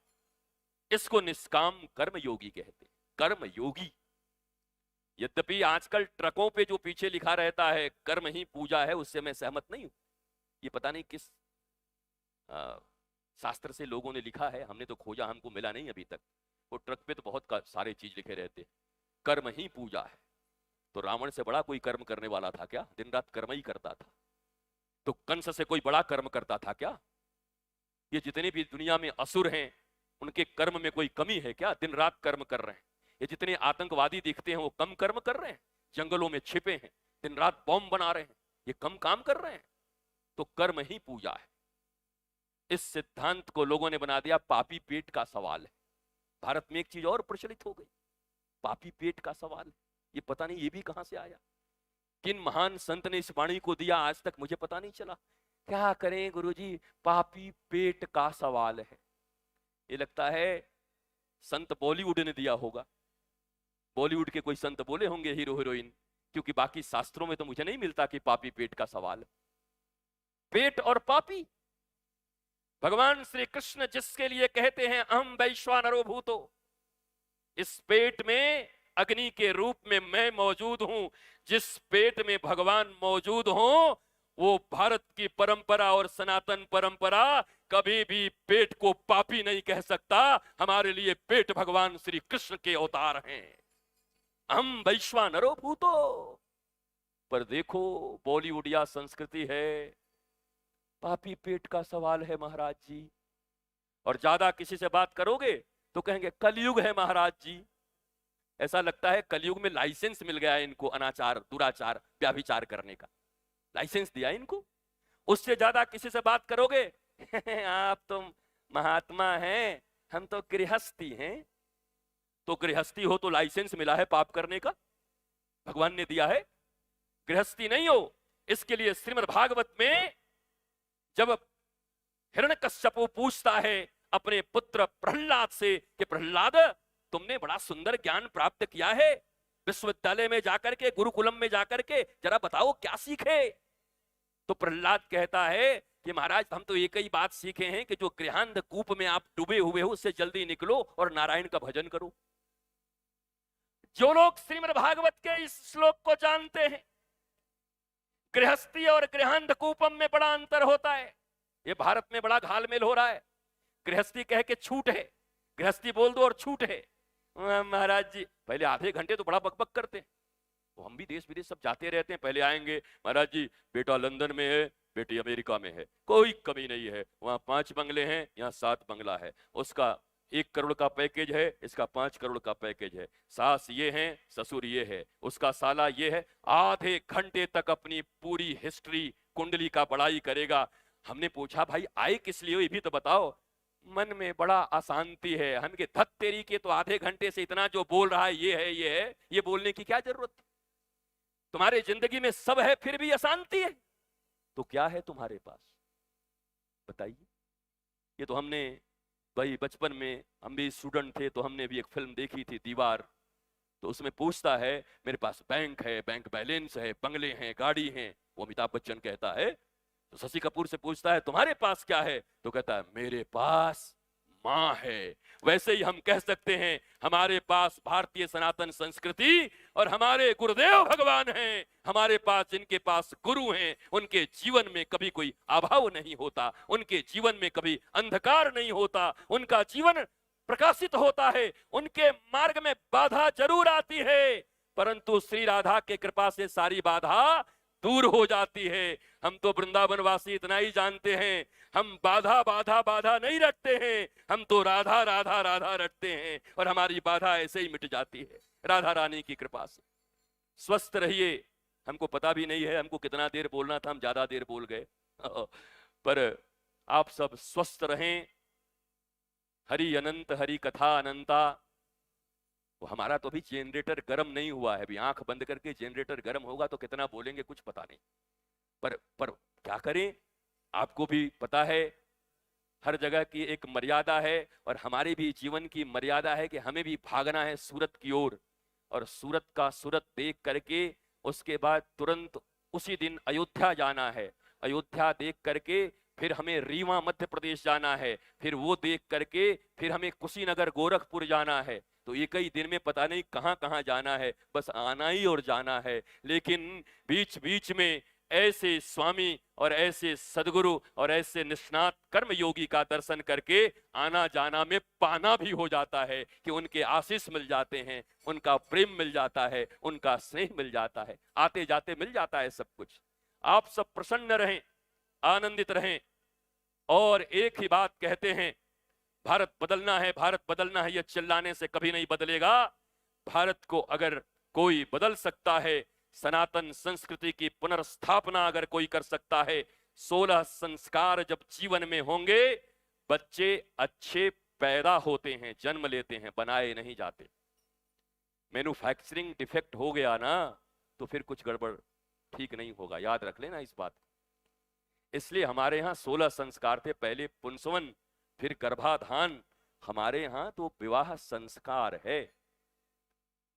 Speaker 1: इसको निष्काम कर्म योगी कहते, कर्म योगी। यद्यपि आजकल ट्रकों पे जो पीछे लिखा रहता है कर्म ही पूजा है, उससे मैं सहमत नहीं हूं। ये पता नहीं किस शास्त्र से लोगों ने लिखा है, हमने तो खोजा, हमको मिला नहीं अभी तक। वो ट्रक पे तो बहुत सारे चीज लिखे रहते, कर्म ही पूजा है। तो रावण से बड़ा कोई कर्म करने वाला था क्या? दिन रात कर्म ही करता था। तो कंस से कोई बड़ा कर्म करता था क्या? ये जितने भी दुनिया में असुर हैं, उनके कर्म में कोई कमी है क्या? दिन रात कर्म कर रहे हैं। ये जितने आतंकवादी दिखते हैं वो कम कर्म कर रहे हैं? जंगलों में छिपे हैं, दिन रात बॉम्ब बना रहे हैं, ये कम काम कर रहे हैं, तो कर्म ही पूजा है। इस सिद्धांत को लोगों ने बना दिया पापी पेट का सवाल है। भारत में एक चीज और प्रचलित हो गई, पापी पेट का सवाल। ये पता नहीं ये भी कहां से आया, किन महान संत ने इस वाणी को दिया, आज तक मुझे पता नहीं चला। क्या करें गुरुजी, पापी पेट का सवाल है। ये लगता है संत बॉलीवुड ने दिया होगा, बॉलीवुड के कोई संत बोले होंगे, हीरो हीरोइन, क्योंकि बाकी शास्त्रों में तो मुझे नहीं मिलता कि पापी पेट का सवाल। पेट और पापी, भगवान श्री कृष्ण जिसके लिए कहते हैं अहम वैश्वानरो भूतो, इस पेट में अग्नि के रूप में मैं मौजूद हूं। जिस पेट में भगवान मौजूद हो वो भारत की परंपरा और सनातन परंपरा कभी भी पेट को पापी नहीं कह सकता। हमारे लिए पेट भगवान श्री कृष्ण के अवतार हैं। हम वैश्वानरो भूतो। पर देखो बॉलीवुडिया संस्कृति है, पापी पेट का सवाल है महाराज जी। और ज्यादा किसी से बात करोगे तो कहेंगे कलयुग है महाराज जी। ऐसा लगता है कलयुग में लाइसेंस मिल गया है इनको अनाचार, दुराचार, व्याभिचार करने का लाइसेंस दिया इनको। उससे ज्यादा किसी से बात करोगे आप तो महात्मा हैं, हम तो गृहस्थी हैं। तो गृहस्थी हो तो लाइसेंस मिला है पाप करने का, भगवान ने दिया है। गृहस्थी नहीं हो, इसके लिए श्रीमद् भागवत में जब हिरण्यकश्यप पूछता है अपने पुत्र प्रहलाद से कि प्रहलाद तुमने बड़ा सुंदर ज्ञान प्राप्त किया है, विश्वविद्यालय में जाकर के, गुरुकुलम में जाकर के, जरा बताओ क्या सीखे। तो प्रहलाद कहता है कि महाराज हम तो एक ही बात सीखे हैं कि जो गृहांध कूप में आप डूबे हुए हो उससे जल्दी निकलो और नारायण का भजन करो। जो लोग श्रीमद् भागवत के इस श्लोक को जानते हैं, गृहस्थी और गृहांध कूपम में बड़ा अंतर होता है। ये भारत में बड़ा घालमेल हो रहा है। गृहस्थी कह के छूट है, गृहस्थी बोल दो और छूट है। महाराज जी पहले आधे घंटे तो बड़ा बकबक करते हैं, तो हम भी देश विदेश सब जाते रहते हैं। पहले आएंगे महाराज जी बेटा लंदन में है, बेटी अमेरिका में है, कोई कमी नहीं है, वहां 5 बंगले हैं, यहाँ 7 बंगला है, उसका 1 करोड़ का पैकेज है, इसका 5 करोड़ का पैकेज है, सास ये है, ससुर ये है, उसका साला ये है। आधे घंटे तक अपनी पूरी हिस्ट्री कुंडली का बड़ाई करेगा। हमने पूछा भाई आए किस लिए, ये भी तो बताओ। मन में बड़ा अशांति है। हम के धत तेरी के, तो आधे घंटे से इतना जो बोल रहा है ये है, ये है, ये बोलने की क्या जरूरत थी। तुम्हारे जिंदगी में सब है फिर भी अशांति है, तो क्या है तुम्हारे पास बताइए। ये तो हमने भाई बचपन में, हम भी स्टूडेंट थे तो हमने भी एक फिल्म देखी थी दीवार, तो उसमें पूछता है मेरे पास बैंक है, बैंक बैलेंस है, बंगले हैं, गाड़ी हैं। वो अमिताभ बच्चन कहता है, तो शशि कपूर से पूछता है तुम्हारे पास क्या है, तो कहता है मेरे पास मां है। वैसे ही हम कह सकते हैं हमारे पास भारतीय सनातन संस्कृति और हमारे गुरुदेव भगवान हैं। हमारे पास जिनके पास गुरु हैं उनके जीवन में कभी कोई अभाव नहीं होता, उनके जीवन में कभी अंधकार नहीं होता, उनका जीवन प्रकाशित होता है। उनके मार्ग में बाधा जरूर आती है, परंतु श्री राधा के कृपा से सारी बाधा दूर हो जाती है। हम तो वृंदावन वासी इतना ही जानते हैं, हम बाधा बाधा बाधा नहीं रखते हैं, हम तो राधा राधा राधा रखते हैं और हमारी बाधा ऐसे ही मिट जाती है राधा रानी की कृपा से। स्वस्थ रहिए। हमको पता भी नहीं है हमको कितना देर बोलना था, हम ज्यादा देर बोल गए, पर आप सब स्वस्थ रहें। हरि अनंत, हरि कथा अनंता। वो हमारा तो अभी जनरेटर गर्म नहीं हुआ है, अभी आंख बंद करके जनरेटर गर्म होगा तो कितना बोलेंगे कुछ पता नहीं। पर क्या करें, आपको भी पता है हर जगह की एक मर्यादा है और हमारे भी जीवन की मर्यादा है कि हमें भी भागना है सूरत की ओर, और सूरत का सूरत देख करके उसके बाद तुरंत उसी दिन अयोध्या जाना है। अयोध्या देख करके फिर हमें रीवा मध्य प्रदेश जाना है, फिर वो देख करके फिर हमें कुशीनगर गोरखपुर जाना है। तो एक ही दिन में पता नहीं कहां कहां जाना है, बस आना ही और जाना है। लेकिन बीच बीच में ऐसे स्वामी और ऐसे सदगुरु और ऐसे निष्णात कर्म योगी का दर्शन करके आना जाना में पाना भी हो जाता है कि उनके आशीष मिल जाते हैं, उनका प्रेम मिल जाता है, उनका स्नेह मिल जाता है, आते जाते मिल जाता है सब कुछ। आप सब प्रसन्न रहें, आनंदित रहें। और एक ही बात कहते हैं, भारत बदलना है, भारत बदलना है, यह चिल्लाने से कभी नहीं बदलेगा। भारत को अगर कोई बदल सकता है सनातन संस्कृति की पुनर्स्थापना अगर कोई कर सकता है, 16 संस्कार जब जीवन में होंगे, बच्चे अच्छे पैदा होते हैं, जन्म लेते हैं, बनाए नहीं जाते। मैन्युफैक्चरिंग डिफेक्ट हो गया ना तो फिर कुछ गड़बड़ ठीक नहीं होगा, याद रख लेना इस बात। इसलिए हमारे यहाँ 16 संस्कार थे, पहले पुंसवन, फिर गर्भाधान। हमारे यहाँ तो विवाह संस्कार है,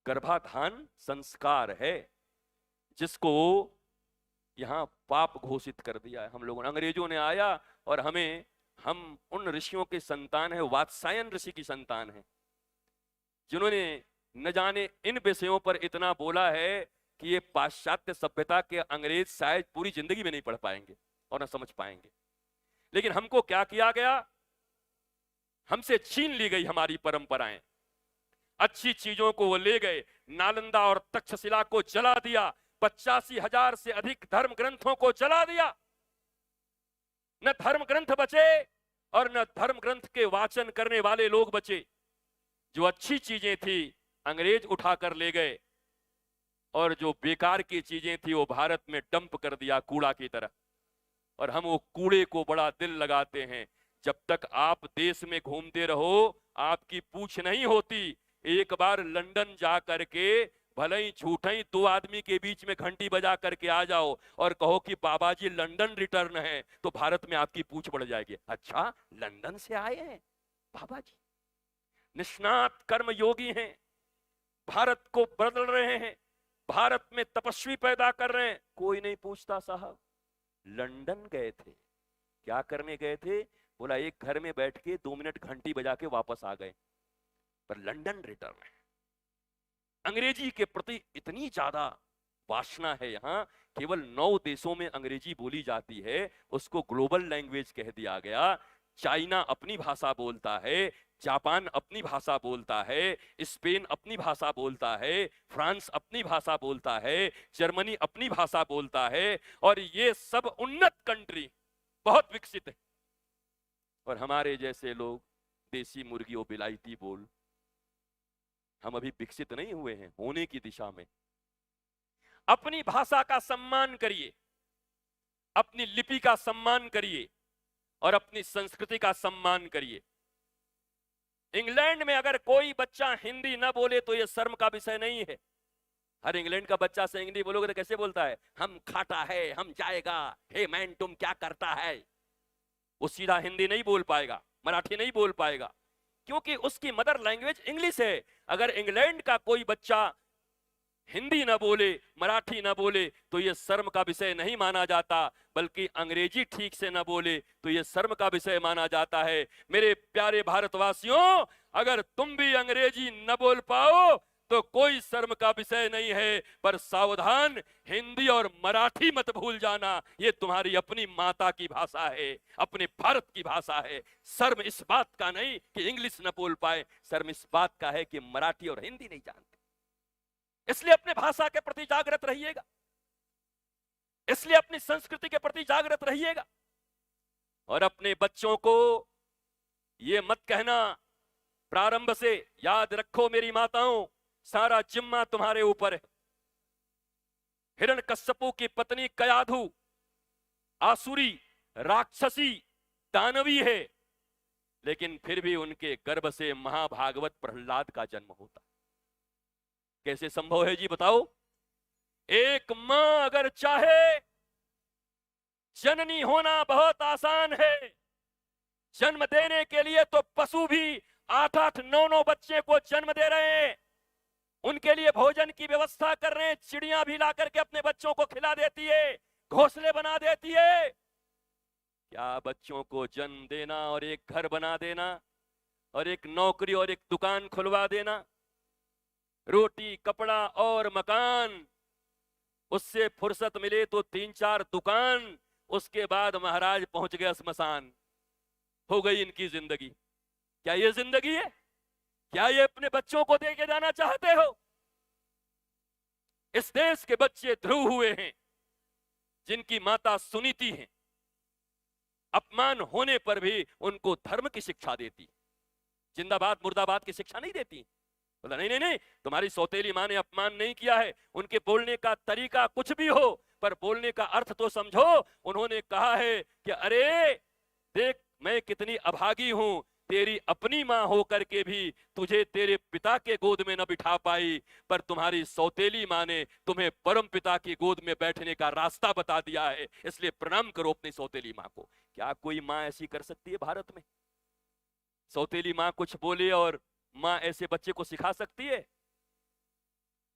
Speaker 1: गर्भाधान संस्कार है, जिसको यहां पाप घोषित कर दिया है हम लोगों ने। अंग्रेजों ने आया और हम उन ऋषियों के संतान है, वात्सायन ऋषि की संतान है, जिन्होंने न जाने इन विषयों पर इतना बोला है कि ये पाश्चात्य सभ्यता के अंग्रेज शायद पूरी जिंदगी में नहीं पढ़ पाएंगे और न समझ पाएंगे। लेकिन हमको क्या किया गया, हमसे छीन ली गई हमारी परंपराएं, अच्छी चीजों को वो ले गए, नालंदा और तक्षशिला को जला दिया, 85,000 से अधिक धर्म ग्रंथों को जला दिया। न धर्म ग्रंथ बचे और न धर्म ग्रंथ के वाचन करने वाले लोग बचे। जो अच्छी चीजें थी अंग्रेज उठाकर ले गए और जो बेकार की चीजें थी वो भारत में डंप कर दिया कूड़ा की तरह। और हम वो कूड़े को बड़ा दिल लगाते हैं। जब तक आप देश में घूमते रहो आपकी पूछ नहीं होती। एक बार लंदन जा करके भले ही झूठे ही 2 आदमी के बीच में घंटी बजा करके आ जाओ और कहो कि बाबा जी लंदन रिटर्न है, तो भारत में आपकी पूछ बढ़ जाएगी। अच्छा, लंदन से आए हैं बाबा जी, निष्णात कर्म योगी हैं, भारत को बदल रहे हैं, भारत में तपस्वी पैदा कर रहे हैं, कोई नहीं पूछता। साहब लंदन गए थे, क्या करने गए थे? बोला एक घर में बैठ के 2 मिनट घंटी बजा के वापस आ गए, पर लंदन रिटर्न है। अंग्रेजी के प्रति इतनी ज्यादा वासना है। यहाँ केवल 9 देशों में अंग्रेजी बोली जाती है, उसको ग्लोबल लैंग्वेज कह दिया गया। चाइना अपनी भाषा बोलता है, जापान अपनी भाषा बोलता है, स्पेन अपनी भाषा बोलता है, फ्रांस अपनी भाषा बोलता है, जर्मनी अपनी भाषा बोलता है, और ये सब उन्नत कंट्री, बहुत विकसित है। और हमारे जैसे लोग देसी मुर्गी और बिलायती बोल, हम अभी विकसित नहीं हुए हैं, होने की दिशा में। अपनी भाषा का सम्मान करिए, अपनी लिपि का सम्मान करिए और अपनी संस्कृति का सम्मान करिए। इंग्लैंड में अगर कोई बच्चा हिंदी ना बोले तो यह शर्म का विषय नहीं है। हर इंग्लैंड का बच्चा से हिंदी बोलोगे तो कैसे बोलता है? हम खाता है, हम जाएगा, हे मैन तुम क्या करता है। वो सीधा हिंदी नहीं बोल पाएगा, मराठी नहीं बोल पाएगा, क्योंकि उसकी मदर लैंग्वेज इंग्लिश है। अगर इंग्लैंड का कोई बच्चा हिंदी ना बोले, मराठी ना बोले तो यह शर्म का विषय नहीं माना जाता, बल्कि अंग्रेजी ठीक से ना बोले तो यह शर्म का विषय माना जाता है। मेरे प्यारे भारतवासियों, अगर तुम भी अंग्रेजी न बोल पाओ तो कोई शर्म का विषय नहीं है, पर सावधान, हिंदी और मराठी मत भूल जाना। ये तुम्हारी अपनी माता की भाषा है, अपने भारत की भाषा है। शर्म इस बात का नहीं कि इंग्लिश न बोल पाए, शर्म इस बात का है कि मराठी और हिंदी नहीं जानते। इसलिए अपने भाषा के प्रति जागृत रहिएगा, इसलिए अपनी संस्कृति के प्रति जागृत रहिएगा। और अपने बच्चों को ये मत कहना प्रारंभ से, याद रखो मेरी माताओं, सारा जिम्मा तुम्हारे ऊपर है। हिरण्यकश्यपु की पत्नी कयाधु आसुरी, राक्षसी, दानवी है, लेकिन फिर भी उनके गर्भ से महाभागवत प्रहलाद का जन्म होता। कैसे संभव है जी, बताओ? एक मां अगर चाहे, जननी होना बहुत आसान है। जन्म देने के लिए तो पशु भी 8-8, 9-9 बच्चे को जन्म दे रहे हैं, उनके लिए भोजन की व्यवस्था कर रहे हैं। चिड़िया भी ला करके अपने बच्चों को खिला देती है, घोंसले बना देती है। क्या बच्चों को जन्म देना और एक घर बना देना और एक नौकरी और एक दुकान खुलवा देना, रोटी कपड़ा और मकान, उससे फुर्सत मिले तो 3-4 दुकान, उसके बाद महाराज पहुंच गया स्मशान, हो गई इनकी जिंदगी। क्या ये जिंदगी है? क्या ये अपने बच्चों को दे के जाना चाहते हो? इस देश के बच्चे ध्रुव हुए हैं, जिनकी माता सुनीति है, अपमान होने पर भी उनको धर्म की शिक्षा देती, जिंदाबाद मुर्दाबाद की शिक्षा नहीं देती। बोला नहीं नहीं नहीं, तुम्हारी सौतेली माँ ने अपमान नहीं किया है, उनके बोलने का तरीका कुछ भी हो पर बोलने का अर्थ तो समझो। उन्होंने कहा है कि अरे देख मैं कितनी अभागी हूं, तेरी अपनी मां होकर के भी तुझे तेरे पिता के गोद में न बिठा पाई, पर तुम्हारी सौतेली मां ने तुम्हें परम पिता की गोद में बैठने का रास्ता बता दिया है, इसलिए प्रणाम करो अपनी सौतेली मां को। क्या कोई मां ऐसी कर सकती है भारत में? सौतेली मां कुछ बोले और मां ऐसे बच्चे को सिखा सकती है?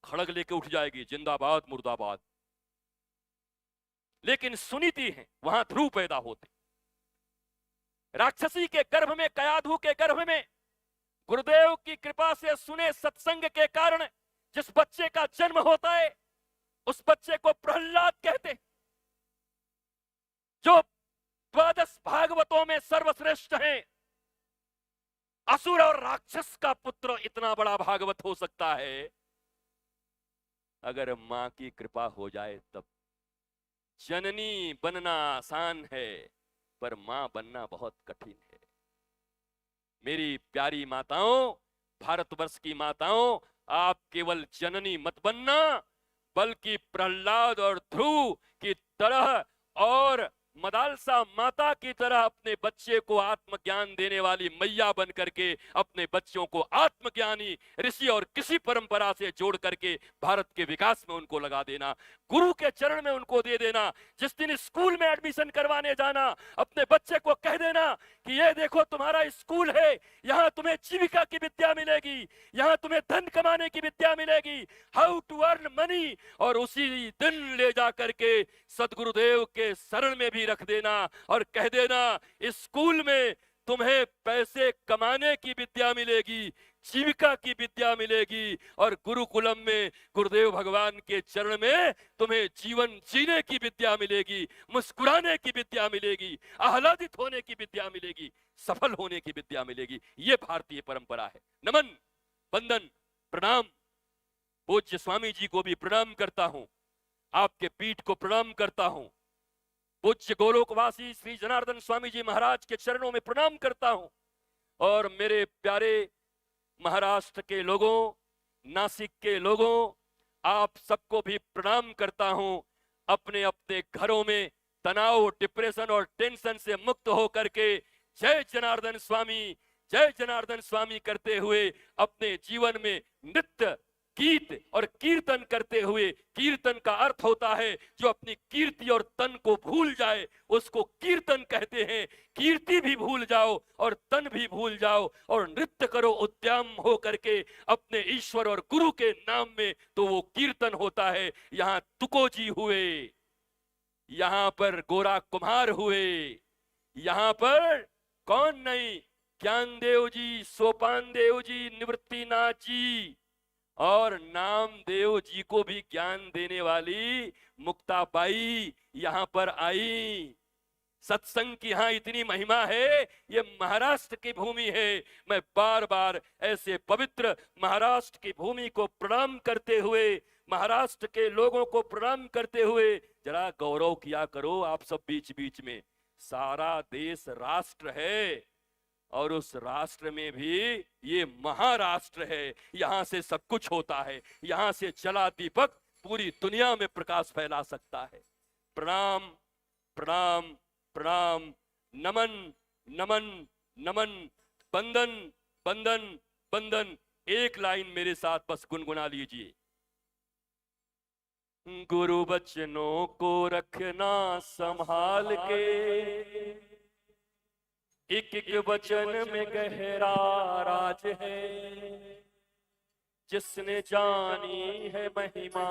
Speaker 1: खड़ग लेके उठ जाएगी, जिंदाबाद मुर्दाबाद। लेकिन सुनीति है, वहां ध्रुव पैदा होते। राक्षसी के गर्भ में, कयाधु के गर्भ में गुरुदेव की कृपा से सुने सत्संग के कारण जिस बच्चे का जन्म होता है उस बच्चे को प्रहलाद कहते, जो 12 भागवतों में सर्वश्रेष्ठ हैं। असुर और राक्षस का पुत्र इतना बड़ा भागवत हो सकता है अगर मां की कृपा हो जाए तब। जननी बनना आसान है पर मां बनना बहुत कठिन है। मेरी प्यारी माताओं, भारतवर्ष की माताओं, आप केवल जननी मत बनना बल्कि प्रहलाद और ध्रुव की तरह और मदालसा माता की तरह अपने बच्चे को आत्मज्ञान देने वाली मैया बन करके अपने बच्चों को आत्मज्ञानी ऋषि और किसी परंपरा से जोड़ करके भारत के विकास में उनको लगा देना, गुरु के चरण में उनको दे देना। जिस दिन स्कूल में एडमिशन करवाने जाना अपने बच्चे को कह देना कि ये देखो तुम्हारा स्कूल है, यहाँ तुम्हें जीविका की विद्या मिलेगी, यहाँ तुम्हें धन कमाने की विद्या मिलेगी, हाउ टू अर्न मनी, और उसी दिन ले जा करके सदगुरुदेव के शरण में भी रख देना और कह देना स्कूल में तुम्हें पैसे कमाने की विद्या मिलेगी, जीविका की विद्या मिलेगी, और गुरुकुलम में गुरुदेव भगवान के चरण में तुम्हें जीवन जीने की विद्या मिलेगी, मुस्कुराने की विद्या मिलेगी, आह्लादित होने की विद्या मिलेगी, सफल होने की विद्या मिलेगी। ये भारतीय परंपरा है। नमन, वंदन, प्रणाम। पूज्य स्वामी जी को भी प्रणाम करता हूं, आपके पीठ को प्रणाम करता हूं, पूज्य गोलोकवासी श्री जनार्दन स्वामी जी महाराज के चरणों में प्रणाम करता हूं, और मेरे प्यारे महाराष्ट्र के लोगों, नासिक के लोगों, आप सबको भी प्रणाम करता हूं। अपने अपने घरों में तनाव, डिप्रेशन और टेंशन से मुक्त होकर के जय जनार्दन स्वामी, जय जनार्दन स्वामी करते हुए अपने जीवन में नित्य गीत और कीर्तन करते हुए, कीर्तन का अर्थ होता है जो अपनी कीर्ति और तन को भूल जाए उसको कीर्तन कहते हैं। कीर्ति भी भूल जाओ और तन भी भूल जाओ और नृत्य करो उद्यम हो करके अपने ईश्वर और गुरु के नाम में, तो वो कीर्तन होता है। यहाँ तुकोजी हुए, यहाँ पर गोरा कुम्हार हुए, यहाँ पर कौन नहीं, ज्ञानदेव जी, सोपान देव जी, निवृत्तिनाथ जी और नामदेव जी को भी ज्ञान देने वाली मुक्ताबाई यहाँ पर आई। सत्संग की यहाँ इतनी महिमा है, ये महाराष्ट्र की भूमि है। मैं बार बार ऐसे पवित्र महाराष्ट्र की भूमि को प्रणाम करते हुए, महाराष्ट्र के लोगों को प्रणाम करते हुए जरा गौरव किया करो आप सब बीच बीच में। सारा देश राष्ट्र है और उस राष्ट्र में भी ये महाराष्ट्र है, यहाँ से सब कुछ होता है, यहाँ से जला दीपक पूरी दुनिया में प्रकाश फैला सकता है। प्रणाम प्रणाम प्रणाम, नमन नमन नमन, बंदन बंदन बंदन। एक लाइन मेरे साथ बस गुनगुना लीजिए। गुरु बचनों को रखना संभाल के, एक एक वचन में गहरा राज है। जिसने जानी है महिमा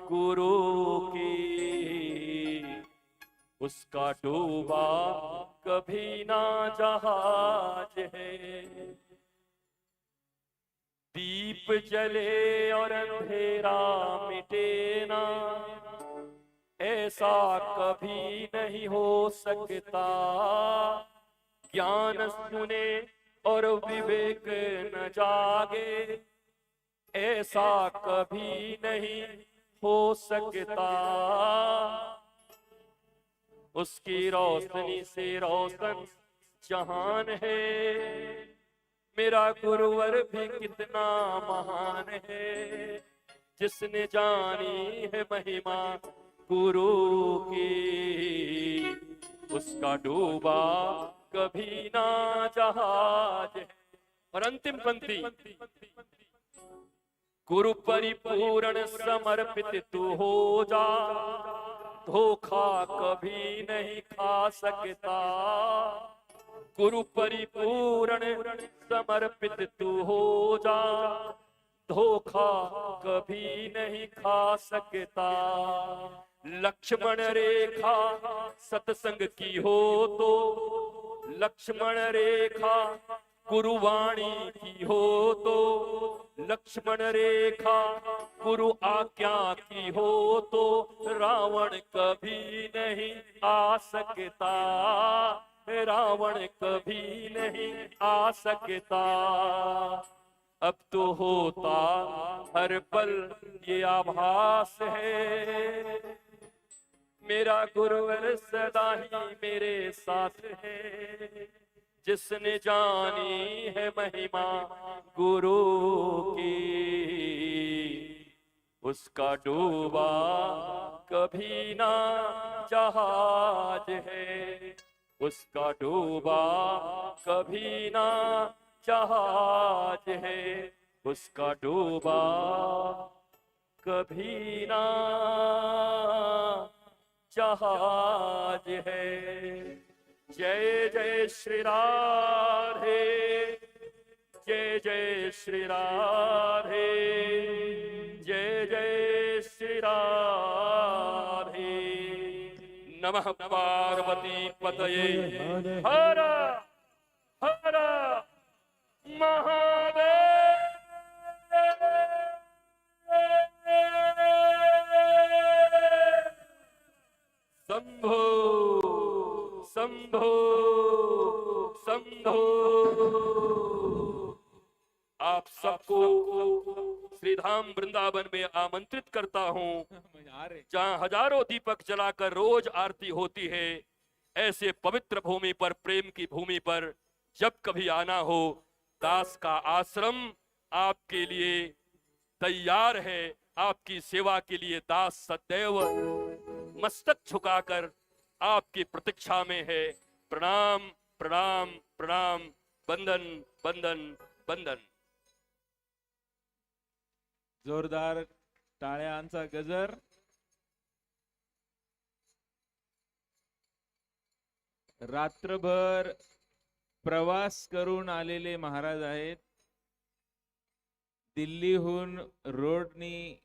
Speaker 1: गुरु की, उसका डूबा कभी ना जहाज है। दीप जले और अंधेरा मिटे ना, ऐसा कभी नहीं हो सकता। ज्ञान सुने और विवेक न जागे, ऐसा कभी नहीं हो सकता। उसकी रोशनी से रोशन जहान है, मेरा गुरुवर भी कितना महान है, जिसने जानी है महिमा गुरु की, उसका डूबा कभी ना जहाज है। और अंतिम पंक्ति, गुरु परिपूर्ण समर्पित तू हो जा, धोखा कभी नहीं खा सकता। गुरु परिपूर्ण समर्पित तू हो जा, धोखा कभी नहीं खा सकता। लक्ष्मण रेखा सत्संग की हो तो, लक्ष्मण रेखा गुरुवाणी की हो तो, लक्ष्मण रेखा गुरु आज्ञा की हो तो, रावण कभी नहीं आ सकता, रावण कभी नहीं आ सकता। अब तो होता हर पल ये आभास है, मेरा गुरुवर सदा ही मेरे साथ है, जिसने जानी है महिमा गुरु की, उसका डूबा कभी ना जहाज है, उसका डूबा कभी ना जहाज है, उसका डूबा कभी ना जहाज है। जय जय श्री राधे, जय जय श्री राधे, जय जय श्री राधे। नमः पार्वती पतये हर हर महादेव। शंभो शंभो शंभो। आप सबको श्रीधाम वृंदावन में आमंत्रित करता हूँ, जहाँ हजारों दीपक जलाकर रोज आरती होती है। ऐसे पवित्र भूमि पर, प्रेम की भूमि पर जब कभी आना हो, दास का आश्रम आपके लिए तैयार है। आपकी सेवा के लिए दास सदैव मस्तक झुकाकर आपकी प्रतीक्षा में है। प्रणाम प्रणाम प्रणाम, बंदन बंदन बंदन।
Speaker 2: जोरदार टाळ्यांचा गजर। रात्रभर प्रवास करून आलेले महाराज आहेत। दिल्लीहून रोडनी